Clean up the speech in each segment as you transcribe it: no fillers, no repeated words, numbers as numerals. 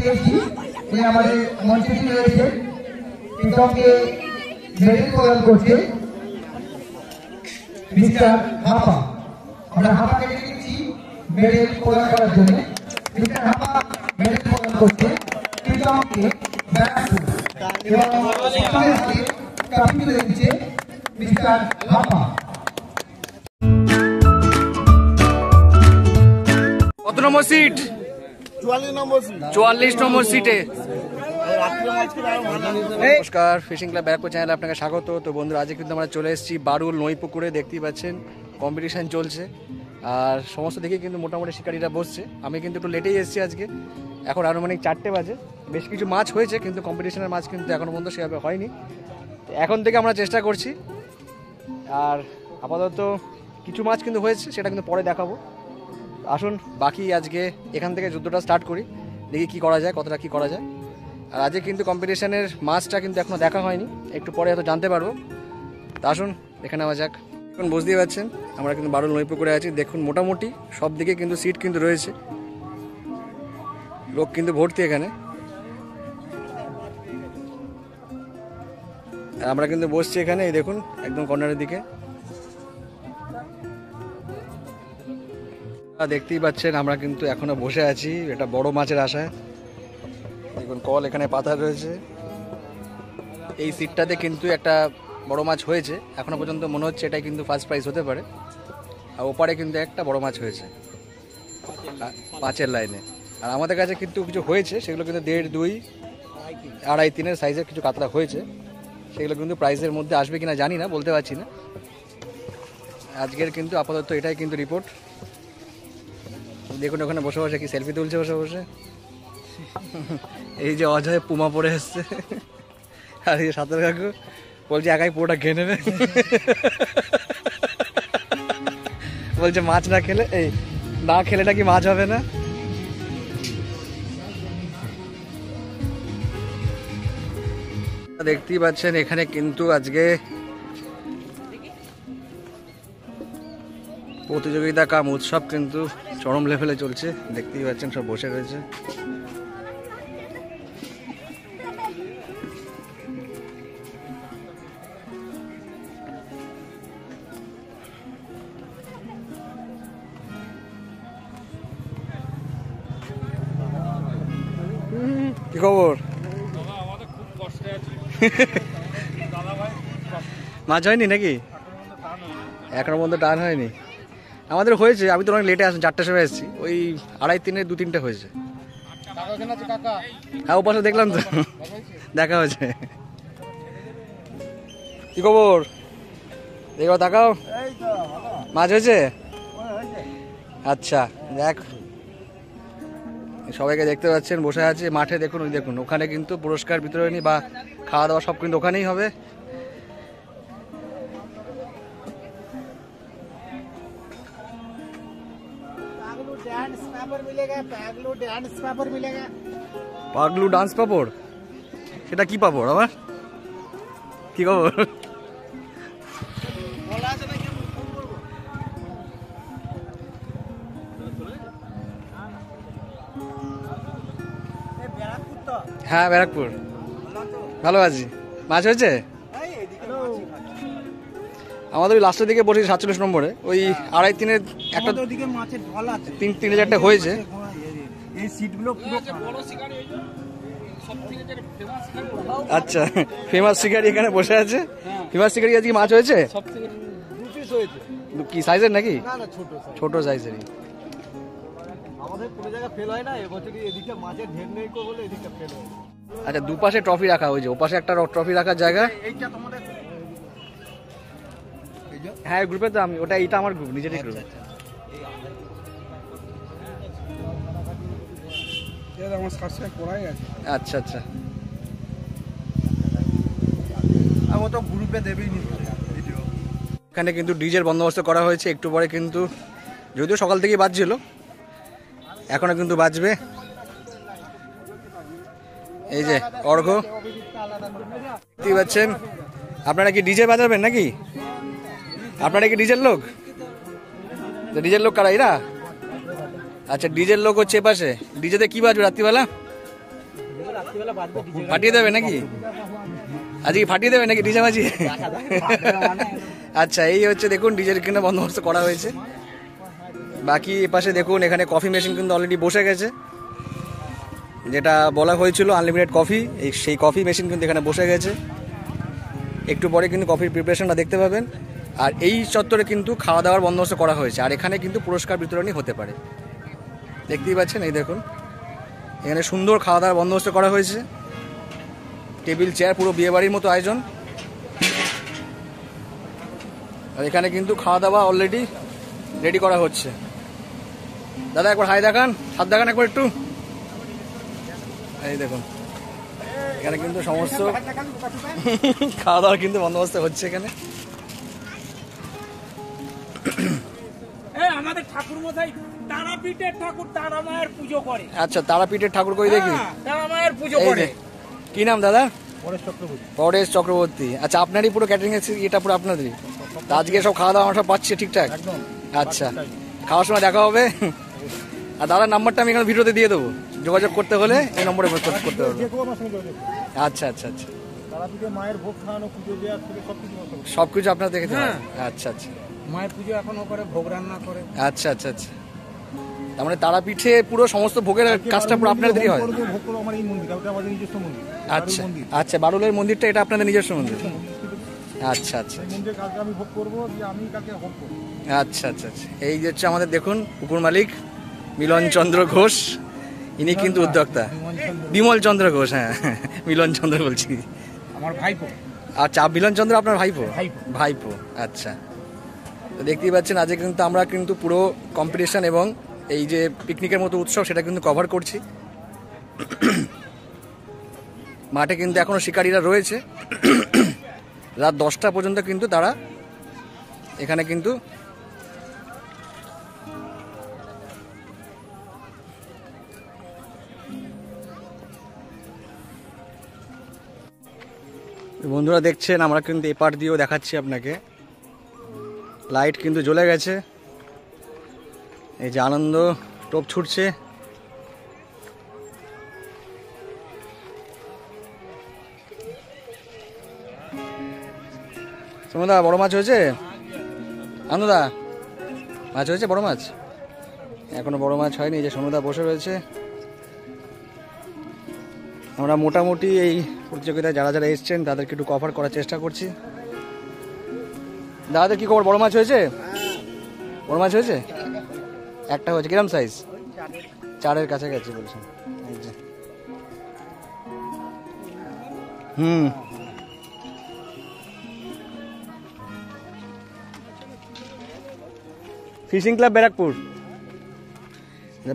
পেয়েছি আমাদের মঞ্চটি রয়েছে প্রীতমকে মেডেল প্রদান করছে মিস্টার হাপা। আমরা হাপাকে ডেকেছি মেডেল প্রদান করার জন্য। মিস্টার হাপা মেডেল প্রদান করছে প্রীতমকে এবং ট্রফি তুলে দিচ্ছে মিস্টার হাপা। কত নম্বর সিট? 44 নম্বর সিটে। নমস্কার, ফিশিং ক্লাব ব্যারাকপুর চ্যানেলে আপনাকে স্বাগত। তো বন্ধুরা, আজকে কিন্তু আমরা চলে এসেছি বারুল নইপুকুরে। দেখতেই পাচ্ছেন কম্পিটিশন চলছে আর সমস্ত দিকে কিন্তু মোটামুটি শিকারীরা বসছে। আমি কিন্তু একটু লেটেই এসেছি আজকে, এখন আনুমানিক 4টে বাজে। বেশ কিছু মাছ হয়েছে কিন্তু কম্পিটিশনের মাছ কিন্তু এখনো পর্যন্ত সেভাবে হয়নি। এখন থেকে আমরা চেষ্টা করছি, আর আপাতত কিছু মাছ কিন্তু হয়েছে, সেটা কিন্তু পরে দেখাবো। আসুন বাকি আজকে এখান থেকে যুদ্ধটা স্টার্ট করি, দেখি কি করা যায়, কতটা কি করা যায়। আর আজকে কিন্তু কম্পিটিশনের মাছটা কিন্তু এখনও দেখা হয়নি, একটু পরে হয়তো জানতে পারবো। তা আসুন দেখে নেওয়া যাক। এখন বুঝতেই পারছেন আমরা কিন্তু বারুল নইপুকুরে আছি। দেখুন মোটামুটি সব দিকে কিন্তু সিট কিন্তু রয়েছে, লোক কিন্তু ভর্তি এখানে। আর আমরা কিন্তু বসছি এখানে, এই দেখুন একদম কর্নারের দিকে। দেখতেই পাচ্ছেন আমরা কিন্তু এখনো বসে আছি এটা বড় মাছের আশায়। দেখুন কল এখানে পাতা রয়েছে। এই সিটটাতে কিন্তু একটা বড় মাছ হয়েছে, এখনো পর্যন্ত মনে হচ্ছে এটাই কিন্তু ফার্স্ট প্রাইজ হতে পারে। আর ওপারে কিন্তু একটা বড় মাছ হয়েছে 5-এর লাইনে। আর আমাদের কাছে কিন্তু কিছু হয়েছে, সেগুলো কিন্তু 1.5, 2, 2.5, 3-এর সাইজের কিছু কাতলা হয়েছে। সেগুলো কিন্তু প্রাইজের মধ্যে আসবে কিনা জানি না, বলতে পারছি না। আজকের কিন্তু আপাতত এটাই কিন্তু রিপোর্ট। দেখুন ওখানে বসে বসে কি সেলফি তুলছে বসে বসে। এই যে অজয় পুমা পরে এসছে, আর এই সাঁতার কাকু বলছে একাই পুরোটা খেয়ে নেবে। বলছে মাছ না খেলে, এই না খেলে নাকি মাছ হবে না। দেখতেই পাচ্ছেন এখানে কিন্তু আজকে প্রতিযোগিতা কাম উৎসব কিন্তু চরম লেভেলে চলছে। দেখতেই পাচ্ছেন সব বসে রয়েছে। কি খবর? মাছ হয়নি নাকি? এখনো পর্যন্ত টান হয়নি। আমাদের হয়েছে, আমি তো অনেক লেটে আসলাম, 4টার সময় এসেছি। ওই 2.5, 3-এর 2-3টে হয়েছে। হ্যাঁ ওপাশে দেখলাম তো, দেখা হয়েছে। কি খবর? দেখো তাকাও, মাছ হয়েছে? আচ্ছা দেখ, সবাইকে দেখতে পাচ্ছেন বসে আছে মাঠে। দেখুন ওই দেখুন ওখানে কিন্তু পুরস্কার বিতরণী বা খাওয়া দাওয়া সব কিন্তু ওখানেই হবে। পাগলু ডান্স পাপড়? সেটা কি পাপড় আমার? কি খবর? হ্যাঁ ব্যারাকপুর, ভালো আছি। মাছ হয়েছে আমাদের ওই লাস্টের দিকে বসেছি 47 নম্বরে। ওই 2.5, 3-এর একটা 3-4টা হয়েছে। আচ্ছা ফেমাস শিকারি এখানে বসে আছে। ফেমাস শিকারি আজকে মাছ হয়েছে কি সাইজের নাকি? ছোট সাইজেরই। আচ্ছা দুপাশে ট্রফি রাখা হয়েছে, ওপাশে একটা ট্রফি রাখার জায়গা। হ্যাঁ গ্রুপে তো আমি, ওটা এইটা আমার গ্রুপ, নিজেরই গ্রুপ। আচ্ছা আচ্ছা, আমি তো গ্রুপে দেবেই নি। এখানে কিন্তু ডিজের বন্দোবস্ত করা হয়েছে। একটু পরে কিন্তু, যদিও সকাল থেকেই বাজছিল, এখনো কিন্তু বাজবে। এই যে অর্ঘ দেখতে পাচ্ছেন। আপনারা কি ডিজে বাজাবেন নাকি? আপনারা কি ডিজের লোক? ডিজের লোক কারা এরা? আচ্ছা ডিজের লোক হচ্ছে এপাশে। ডিজেতে কি বাজবে রাত্রিবেলা? ফাটিয়ে দেবে নাকি আজকে ফাটিয়ে দেবে নাকি ডিজে বাজিয়ে? আচ্ছা, এই হচ্ছে দেখুন ডিজের কিন্তু বন্দোবস্ত করা হয়েছে। বাকি এপাশে দেখুন এখানে কফি মেশিন কিন্তু অলরেডি বসে গেছে, যেটা বলা হয়েছিল আনলিমিটেড কফি, সেই কফি মেশিন কিন্তু এখানে বসে গেছে। একটু পরে কিন্তু কফির প্রিপারেশনটা দেখতে পাবেন। আর এই চত্বরে কিন্তু খাওয়া দাওয়ার বন্দোবস্ত করা হয়েছে, আর এখানে কিন্তু পুরস্কার বিতরণী হতে পারে। দেখতেই পাচ্ছেন, এই দেখুন এখানে সুন্দর খাওয়া দাওয়ার বন্দোবস্ত করা হয়েছে, টেবিল চেয়ার, পুরো বিয়েবাড়ির মতো আয়োজন। আর এখানে কিন্তু খাওয়া দাওয়া অলরেডি রেডি করা হচ্ছে। দাদা একবার হাই দেখান, হাত দেখান একবার একটু। এই দেখুন এখানে কিন্তু সমস্ত খাওয়া দাওয়ার কিন্তু বন্দোবস্ত হচ্ছে এখানে। আমাদের ঠাকুর মশাই তারাপীঠের ঠাকুর তারা মায়ের পুজো করে। আচ্ছা, তারাপীঠের ঠাকুর কই দেখি। তারা মায়ের পুজো এই করে। যে, কি নাম দাদা? পরেশ চক্রবর্তী। পরেশ চক্রবর্তী। আচ্ছা, আপনারই পুরো ক্যাটারিং এর এটা পুরো আপনাদেরই? তা আজকে সব খাওয়া দাওয়া আমরা সব পাচ্ছি ঠিকঠাক? একদম। আচ্ছা, খাওয়ার সময় দেখা হবে। আর দাদার নাম্বারটা আমি এখানে ভিডিওতে দিয়ে দেবো, যোগাযোগ করতে হলে এই নম্বরে করতে হবে। আচ্ছা আচ্ছা আচ্ছা, তারাপীঠে মায়ের ভোগ খাওয়ানো, পুজো দেওয়ার থেকে সবকিছু সবকিছু আপনারা দেখেছেন? আচ্ছা আচ্ছা মায়ের পুজো এখনো করে, ভোগ রান্না করে। আচ্ছা আচ্ছা আচ্ছা, তার মানে তারাপীঠে পুরো সমস্ত ভোগের কাজটা পুরো আপনাদেরই হয়? ভোগ করবো আমার এই মন্দির, ওটা আমাদের নিজস্ব মন্দির। আচ্ছা আচ্ছা, বারুলের মন্দিরটা এটা আপনাদের নিজস্ব মন্দির? আচ্ছা আচ্ছা মন্দিরের কাজটা আমি ভোগ করবো, যে আমি কাকে ভোগ করবো। আচ্ছা আচ্ছা আচ্ছা, এই যে হচ্ছে আমাদের দেখুন পুকুর মালিক মিলন চন্দ্র ঘোষ, ইনি কিন্তু উদ্যোক্তা। বিমল চন্দ্র ঘোষ, হ্যাঁ মিলন চন্দ্র বলছি, আমার ভাইপো। আচ্ছা, মিলন চন্দ্র আপনার ভাইপো? ভাইপো। ভাইপো, আচ্ছা। তো দেখতেই পাচ্ছেন আজকে কিন্তু আমরা কিন্তু পুরো কম্পিটিশন এবং এই যে পিকনিকের মতো উৎসব সেটা কিন্তু কভার করছি। মাঠে কিন্তু এখনো শিকারীরা রয়েছে, রাত 10টা পর্যন্ত কিন্তু তারা এখানে কিন্তু বন্ধুরা দেখছেন, আমরা কিন্তু এপার দিয়েও দেখাচ্ছি আপনাকে, লাইট কিন্তু জ্বলে গেছে, এই যে আনন্দ টোপ ছুটছে। সোমদা বড় মাছ হয়েছে? আনন্দা মাছ হয়েছে, বড় মাছ? এখনো বড় মাছ হয়নি। যে সোনুদা বসে রয়েছে। আমরা মোটামুটি এই প্রতিযোগিতায় যারা যারা এসছেন তাদেরকে একটু কভার করার চেষ্টা করছি। দাদাদের কি খবর, বড় মাছ হয়েছে? বড় মাছ হয়েছে? একটা হয়েছে, কিরম সাইজ? 4-এর কাছাকাছি বলছেন। Fishing club Barrackpore.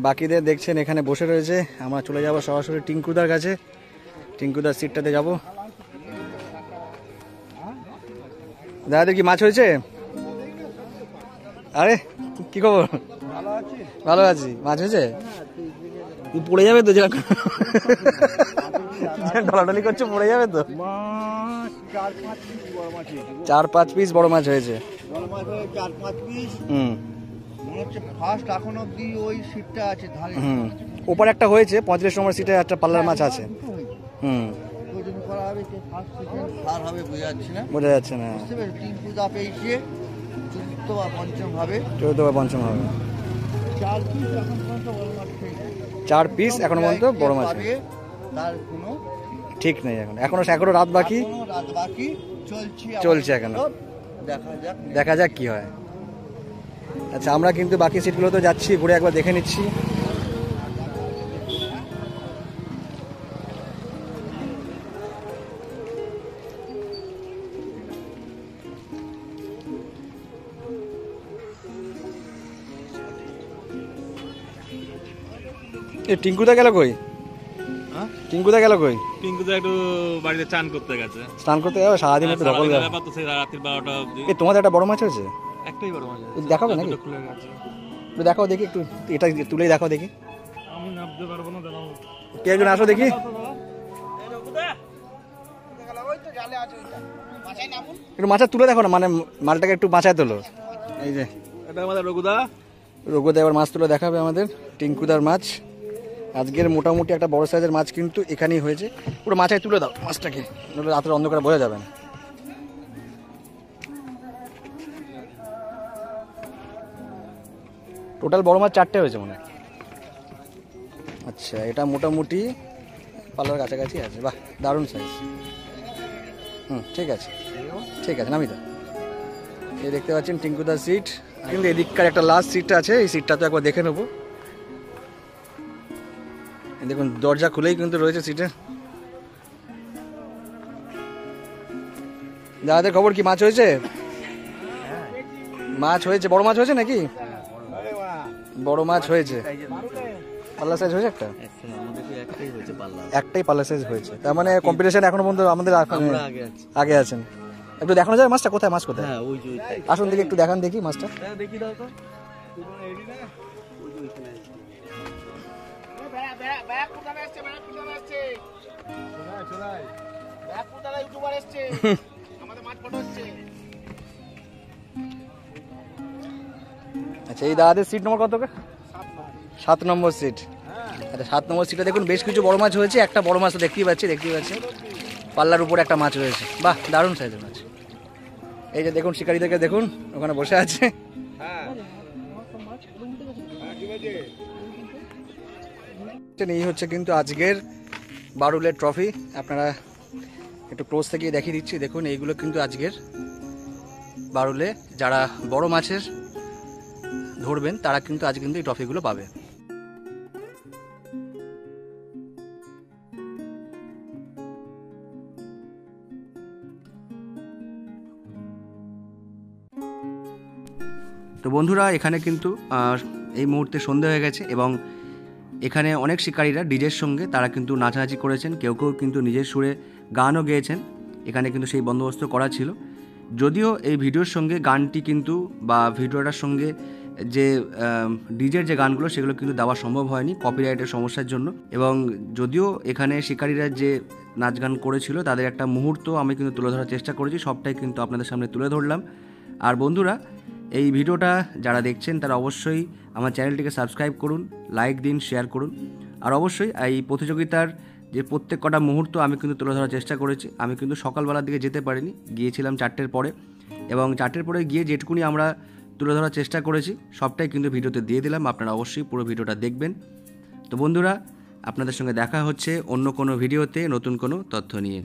বাকিদের দেখছেন এখানে বসে রয়েছে। আমরা চলে যাব সরাসরি টিঙ্কুদার কাছে, টিঙ্কুদার সিটটাতে যাব। দাদাদের কি মাছ হয়েছে? আরে কি খবর? ভালো আছি। মাছ হয়েছে? পড়ে যাবে তো, যেরকম ঢলাঢলি করছে, পড়ে যাবে তো। 4-5 পিস বড় মাছ হয়েছে। ওপার একটা হয়েছে 35 নম্বর সিটে একটা পাল্লার মাছ আছে। বোঝা যাচ্ছে না, চতুর্থ বা পঞ্চম হবে। 4 পিস এখনো পর্যন্ত বড় মাছ ঠিক নেই। এখনো রাত বাকি চলছে, এখনো দেখা যাক কি হয়। আচ্ছা, আমরা কিন্তু বাকি সিটগুলো তো যাচ্ছি, ঘুরে একবার দেখে নিচ্ছি। টিঙ্কুদা গেল কই? টিঙ্কুদা গেল কই? টিঙ্কুদা একটু বাড়িতে চান করতে গেছে। স্নান করতে যাবে সারাদিন, একটু ধকল গেল। রাত্রি 12টা অবধি। তোমাদের একটা বড় মাছ হয়েছে? একটাই বড় মাছ আছে। দেখাবে নাকি? খুলে গেছে। একটু দেখাও দেখি, একটু এটা তুলেই দেখাও দেখি। আমি নামতে পারবো না, দাঁড়াও। কে একজন আসো দেখি। একটু মাছটা তুলে দেখো না, মানে মালটাকে একটু বাঁচায় তোলো। এই যে এটা আমাদের রঘুদা। রঘুদা এবার মাছ তুলে দেখাবে আমাদের। টিঙ্কুদার মাছ আজকের মোটামুটি একটা বড় সাইজের মাছ কিন্তু এখানেই হয়েছে। পুরো মাছায় তুলে দাও মাছটাকে, নইলে রাতের অন্ধকারে বোঝা যাবে না। টোটাল বড় মাছ 4টে হয়েছে মনে হয়। আচ্ছা, এটা মোটামুটি পাল্লার কাছাকাছি আছে। বাহ, দারুণ সাইজ। ঠিক আছে, ঠিক আছে, নামি দাও। এই দেখতে পাচ্ছেন টিঙ্কুদার সিট, কিন্তু এদিককার একটা লাস্ট সিটটা আছে, এই সিটটা তো একবার দেখে নেবো। দেখুন দরজা খুলেই কিন্তু রয়েছে সিটে। দাদাদের খবর কি, মাছ হয়েছে? মাছ হয়েছে, বড় মাছ হয়েছে নাকি? বড় মাছ হয়েছে, পাল্লা সাইজ হয়েছে একটা, একটাই পাল্লা সাইজ হয়েছে। তার মানে কম্পিটিশন এখনো পর্যন্ত আমাদের আগে আছেন। একটু দেখানো যায় মাছটা কোথায়, মাছ কোথায়? আসুন দেখি, একটু দেখান দেখি মাছটা। আচ্ছা, এই দাদাদের সিট নম্বর কত? 7 নম্বর সিট। আচ্ছা, 7 নম্বর সিটে দেখুন বেশ কিছু বড় মাছ হয়েছে। একটা বড় মাছ তো দেখতেই পাচ্ছি পাল্লার উপরে একটা মাছ রয়েছে। বাহ, দারুণ সাইজের মাছ। এই যে দেখুন শিকারীদেরকে দেখুন, ওখানে বসে আছে। এই হচ্ছে কিন্তু আজকের বারুলের ট্রফি। আপনারা একটু ক্লোজ থেকে দেখিয়ে দিচ্ছি। দেখুন এইগুলো কিন্তু আজকের বারুলে যারা বড় মাছের ধরবেন তারা কিন্তু আজ কিন্তু এই ট্রফিগুলো পাবে। তো বন্ধুরা, এখানে কিন্তু এই মুহূর্তে সন্ধ্যা হয়ে গেছে এবং এখানে অনেক শিকারীরা ডিজের সঙ্গে তারা কিন্তু নাচানাচি করেছেন, কেউ কেউ কিন্তু নিজের সুরে গানও গেয়েছেন। এখানে কিন্তু সেই বন্দোবস্ত করা ছিল। যদিও এই ভিডিওর সঙ্গে গানটি কিন্তু বা ভিডিওটার সঙ্গে যে ডিজের যে গানগুলো সেগুলো কিন্তু দেওয়া সম্ভব হয়নি কপিরাইটের সমস্যার জন্য। এবং যদিও এখানে শিকারীরা যে নাচ গান করেছিল তাদের একটা মুহূর্ত আমি কিন্তু তুলে ধরার চেষ্টা করেছি, সবটাই কিন্তু আপনাদের সামনে তুলে ধরলাম। আর বন্ধুরা, এই ভিডিওটা যারা দেখছেন তারা অবশ্যই আমার চ্যানেলটিকে সাবস্ক্রাইব করুন, লাইক দিন, শেয়ার করুন। আর অবশ্যই এই প্রতিযোগিতার যে প্রত্যেক কটা মুহূর্ত আমি কিন্তু তুলে ধরার চেষ্টা করেছি। আমি কিন্তু সকালবেলার দিকে যেতে পারিনি, গিয়েছিলাম 4টের পরে, এবং 4টের পরে গিয়ে যেটুকুনি আমরা তুলে ধরার চেষ্টা করেছি সবটাই কিন্তু ভিডিওতে দিয়ে দিলাম। আপনারা অবশ্যই পুরো ভিডিওটা দেখবেন। তো বন্ধুরা, আপনাদের সঙ্গে দেখা হচ্ছে অন্য কোনো ভিডিওতে নতুন কোনো তথ্য নিয়ে।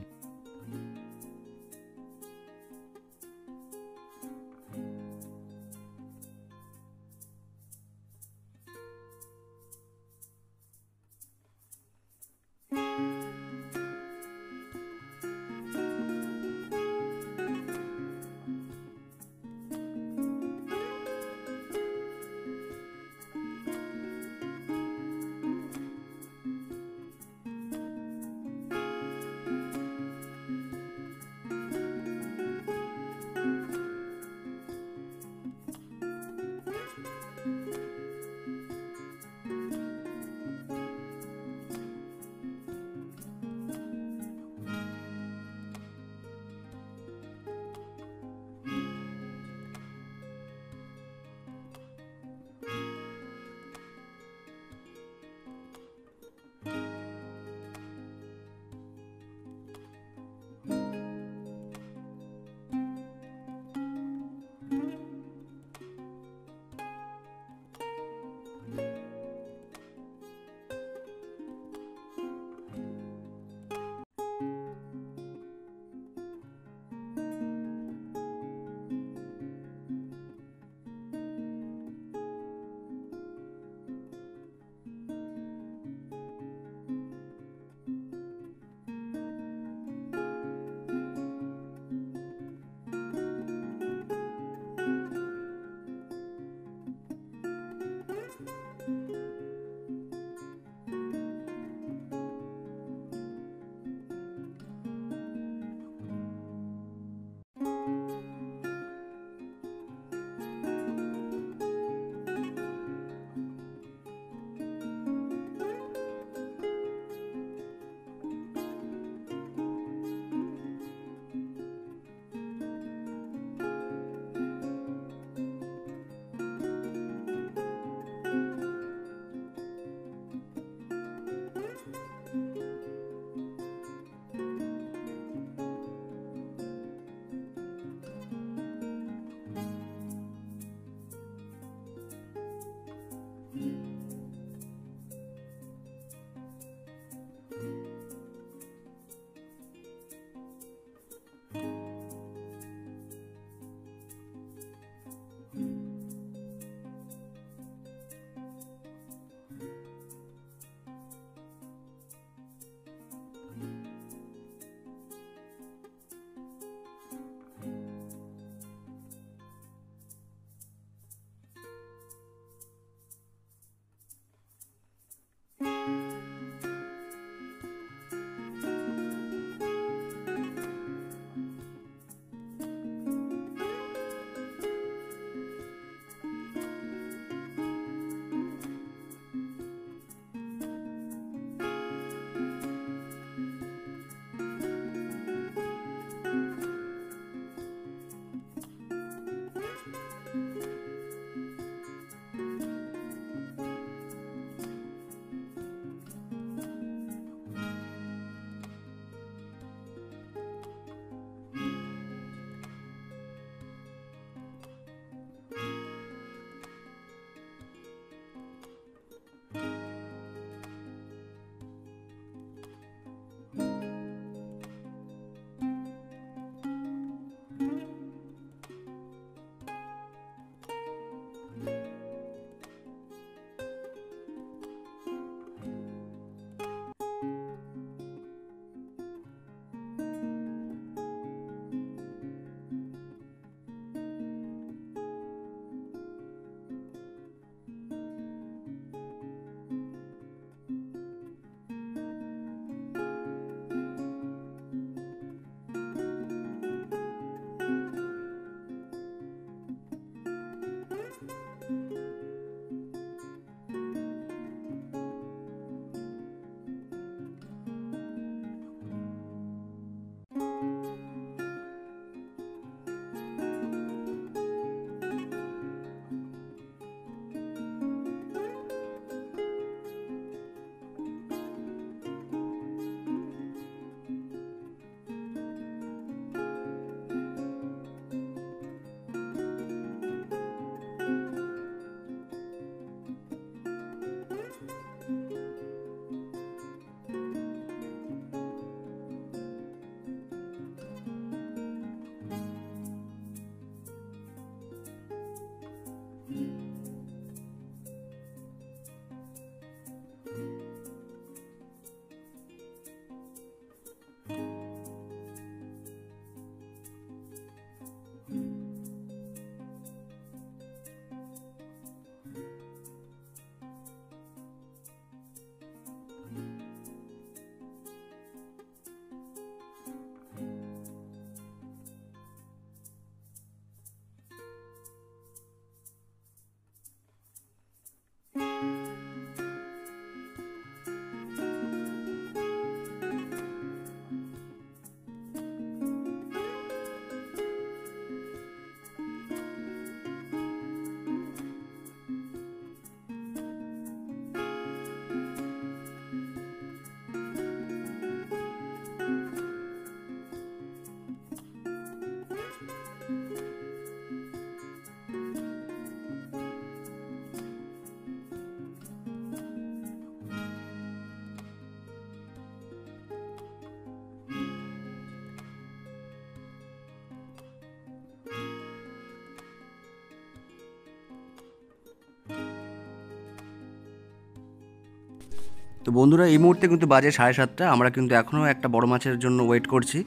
তো বন্ধুরা এই মুহূর্তে কিন্তু বাজে 7:30, আমরা কিন্তু এখনও একটা বড় মাছের জন্য ওয়েট করছি।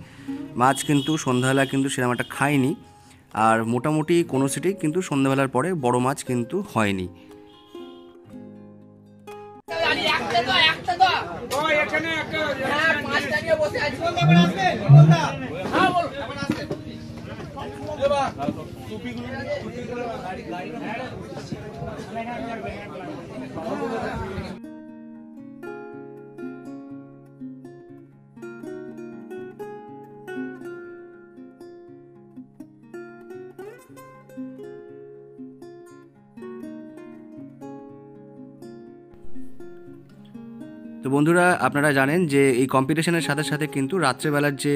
মাছ কিন্তু সন্ধ্যাবেলা কিন্তু সেরকম একটা খাইনি, আর মোটামুটি কোনো সিটেই কিন্তু সন্ধ্যাবেলার পরে বড় মাছ কিন্তু হয়নি। তো বন্ধুরা আপনারা জানেন যে এই কম্পিটিশনের সাথে সাথে কিন্তু রাত্রেবেলার যে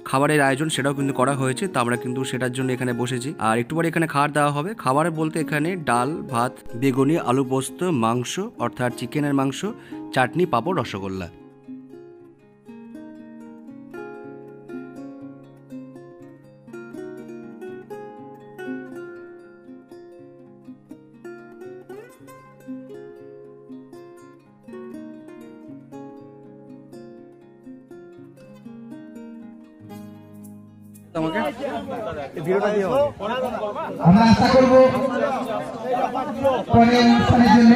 খাবারের আয়োজন সেটাও কিন্তু করা হয়েছে। তো আমরা কিন্তু সেটার জন্য এখানে বসেছি, আর একটু পরে এখানে খাবার দেওয়া হবে। খাবার বলতে এখানে ডাল, ভাত, বেগুনি, আলু পোস্ত, মাংস অর্থাৎ চিকেনের মাংস, চাটনি, পাঁপড়, রসগোল্লা। আমরা আশা করবো পরের অনুষ্ঠানের জন্য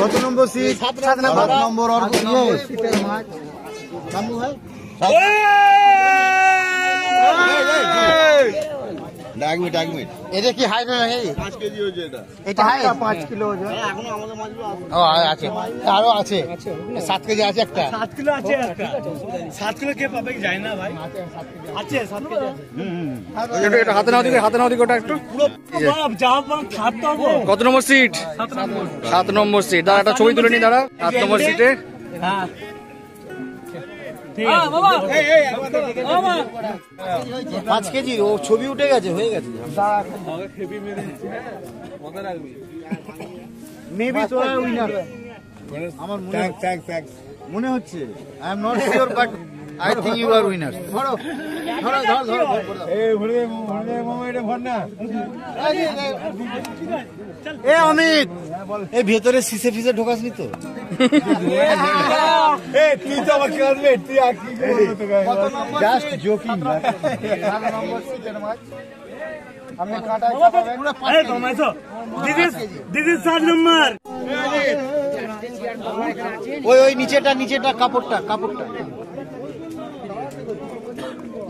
কত নম্বর সিট? 7 নম্বর। এটা কি হাই নয়? 5 কেজি হয়েছে এটা। এটা হাই 5 কিলো ওজন। এখনো আমাদের মাছগুলো আছে, আরো আছে 7 কেজি আছে একটা। 7 কিলো আছে একটা। 7 কিলো কে পাবে যায় না ভাই? আছে 7 কেজি আছে। এটা হাতে নাও দিকে, হাতে নাও দিকে ওটা একটু। কত নম্বর সিট? 7 নম্বর সিট। দাঁড়া একটা ছবি তুলে নি, দাঁড়া। 7 নম্বর সিটে। হ্যাঁ 5 কেজি ও ছবি উঠে গেছে, হয়ে গেছে। মেবি তো উইনার আমার মনে হচ্ছে। I am not sure but I think you are winner. ধরো ধরো ধরো ধরো এই ভরে মোমো এটা ভর না। এ অমিত, এই ভেতরে সিসে ফিসে ঢোকাসনি তো? এই তুই তো আমাকে আসবে, তুই আর কি বলবো তোকে? Just joking. 7 নম্বর সিটের মাছ আমি কাটাই খাবেন। এই কমাইছো। দিস ইজ 7 নম্বর। ওই নিচেটা কাপড়টা।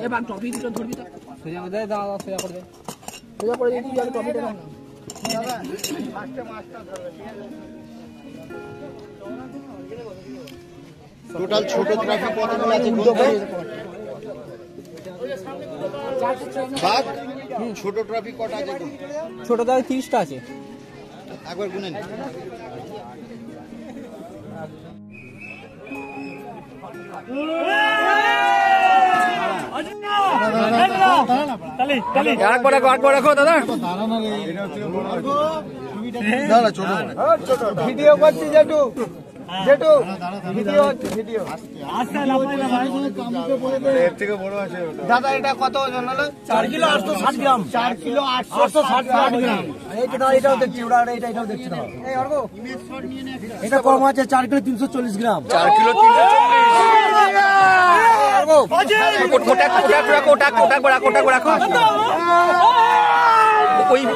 এবার টপি দুটো ধরবি তো সোজা দে, দাও সোজা করে দে, সোজা করে দিবি। আমি টপিটা দাও না দাদা ফার্স্টে মাছটা ধরবে, ঠিক আছে? টোটাল ছোট ট্রাফি কতগুলো আছে? বাঘ ছোট ট্রাফি কটা আছে? ছোট দাঁড়ে 30টা আছে। একবার গুনে নি। একবার রাখো দাদা। ভিডিও করছি জেঠু, ভিডিও আচ্ছা না ভাই এর থেকে বড় আছে দাদা। এটা কত ওজন হলো? 4 কিলো 860 গ্রাম। 4 কিলো 860 গ্রাম। এটাও দেখছি, এটাও দেখছি না। এই অর্গ এটা কম আছে, 4 কিলো 340 গ্রাম। 4 কিলো 340।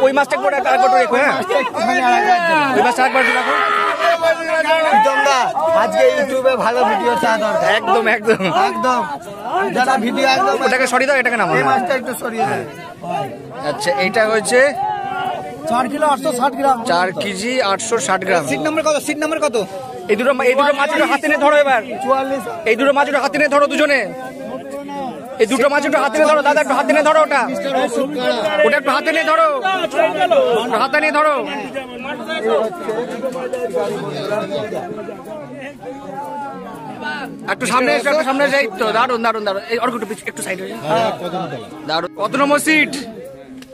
ওই মাছটা একবার রেখো। হ্যাঁ ওই মাছটা একবার রাখো। আজকে ইউটিউবে ভালো ভিডিও চাওয়া দরকার। একদম যারা ভিডিও একদম ওটাকে সরিয়ে দাও, এটাকে নামাও। এই মাছটা একটু সরিয়ে দাও। আচ্ছা এইটা হচ্ছে 4 কিলো 860 গ্রাম। 4 কেজি 860 গ্রাম। সিট নাম্বার কত? এই দুটো মাছ হাতে নিয়ে ধরো এবার। 44। এই দুটো মাছ হাতে নিয়ে ধরো দুজনে। এই দুটো মাছ একটু হাতে নিয়ে ধরো দাদা, একটু হাতে নিয়ে ধরো ওটা একটু হাতে নিয়ে ধরো, হাতে নিয়ে ধরো। একটু সামনে এসো, একটু সামনে যাই তো। দারুন। এই অর্ঘ একটু সাইড হয়ে দারুন। কত নম্বর সিট?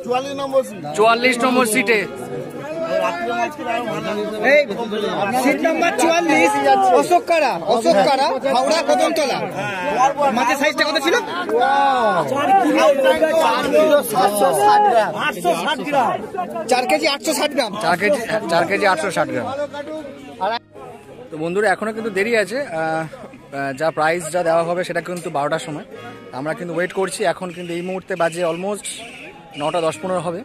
44 নম্বর সিট। 44 নম্বর সিটে সিট নাম্বার 44 অশোক কারা হাওড়া কদমতলা। মাছের সাইজটা কত ছিল? 4 কেজি 860 গ্রাম। 4 কেজি 860 গ্রাম। তো বন্ধুরা এখনো কিন্তু দেরি আছে, যা প্রাইস যা দেওয়া হবে সেটা কিন্তু 12টার সময়। আমরা কিন্তু ওয়েট করছি। এখন কিন্তু এই মুহূর্তে বাজে অলমোস্ট 9টা 10-15 হবে,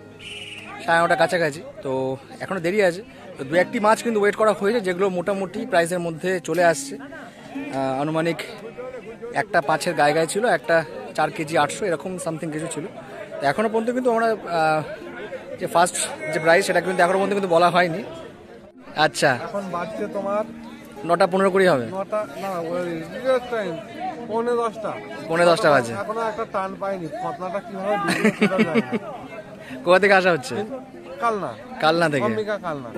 9:30 কাছাকাছি। তো এখনো দেরি আছে। তো 2-1টি মাছ কিন্তু ওয়েট করা হয়েছে, যেগুলো মোটামুটি প্রাইসের মধ্যে চলে আসছে। আনুমানিক একটা 5-এর গায়ে ছিল, একটা 4 কেজি 800 এরকম সামথিং কিছু ছিল। তো এখনো পর্যন্ত কিন্তু আমরা যে ফার্স্ট যে প্রাইস সেটা কিন্তু এখনো পর্যন্ত কিন্তু বলা হয়নি। আচ্ছা, এখন বাজছে তোমার 9টা 15 কুড়ি হবে, 9টা না টাইম 9:10টা 9:10টা বাজে। এখনো একটা টান পাইনি। ফতনাটা কিভাবে দিবে সেটা জানি না। কোথা থেকে আসা হচ্ছে? কালনা থেকে।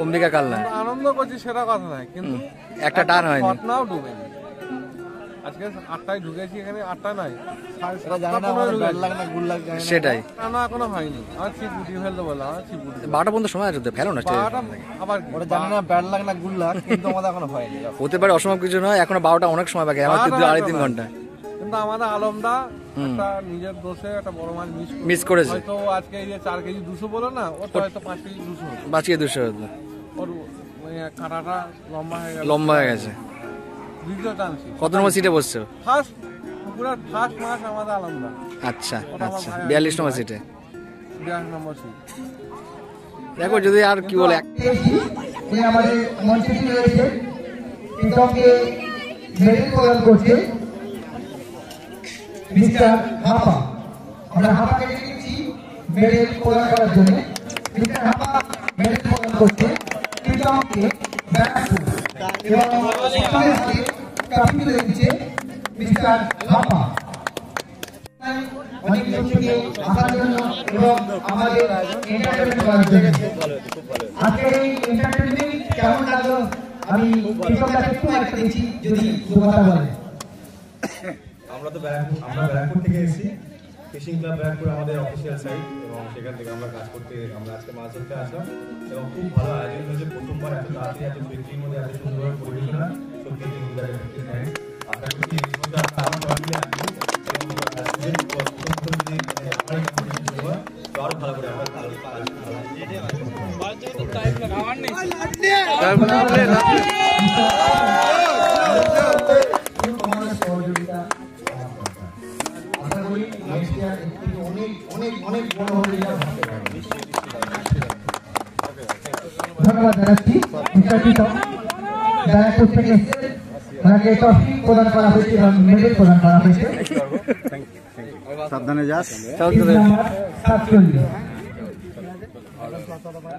অম্বিকা কালনা। আনন্দ করছি সেটা কথা নয়, কিন্তু একটা টান হয়নি। ফতনাও ডুবেনি। আজকে 8টায় ঢুকেছি, এখানে 8টা নাই, সেটাই টানা এখনো হয়নি। আমার ছিপ উঠিয়ে ফেলতে বললাম, আমার ছিপ উঠিয়ে 12টা পর্যন্ত সময় আছে, ফেলো না। আবার ওটা জানি না ব্যাড লাগ না গুড লাগ, কিন্তু আমাদের এখনো হয়নি। হতে পারে, অসম্ভব কিছু নয়। এখনো 12টা অনেক সময় বাকি, আমার 2-3 ঘন্টা। কিন্তু আমাদের আলমদা একটা নিজের দোষে একটা বড় মাছ মিস করেছে। হয়তো আজকে এই যে 4 কেজি 200 বলো না, ওর তো হয়তো 5 কেজি 200 বাঁচিয়ে 200 হতো। ওর কাঁটাটা লম্বা হয়ে গেছে। দ্বিতীয় টানছি। কত নম্বর সিটে বসছো? ফার্স্ট পুরো ফার্স্ট মাছ আমাদের আলমদা। আচ্ছা, 42 নম্বর সিটে। 42 নম্বর সিট। দেখো যদি আর কি বলে। আমাদের মঞ্চে রয়েছে সঙ্গে মেডেল প্রদান করছে মিস্টার হাপা। আমরা হাপাকে ডেকেছি মেডেল প্রদান করার জন্য। মিস্টার হাপা মেডেল প্রদান করছে সঙ্গে ব্যারাকপুর এবং ট্রফি তুলে দিচ্ছে মিস্টার হাপা। অনেক দূর থেকে আসার জন্য এবং আমাদের এন্টারটেইনমেন্ট করার জন্য। আজকের এই এন্টারটেইনমেন্ট কেমন লাগলো আমি কৃষকদের একটু একটা দিচ্ছি, যদি দু কথা বলেন। আমরা ব্যারাকপুর থেকে এসেছি। ফিশিং ক্লাব ব্যারাকপুর আমাদের অফিসিয়াল সাইট, এবং সেখান থেকে আমরা কাজ করতে, আমরা আজকে মাছ ধরতে আসলাম এবং খুব ভালো আয়োজন হয়েছে। প্রথমবার এত তাড়াতাড়ি এত বৃষ্টির মধ্যে এত সুন্দরভাবে পরিবেশনা, সত্যি আশা করছি এর মধ্যে আমার বাড়িতে আসবো এবং আরো ভালো করে আমরা সহযোগিতা আশা করি নেক্সট ইয়ার অনেক বড় হয়ে যাবে। ধন্যবাদ জানাচ্ছি মিস্টার কৃষক। ব্যারাকপুর থেকে ওনাকে ট্রফি প্রদান করা হয়েছে এবং মেডেল প্রদান করা হয়েছে। সাবধানে যাস। 47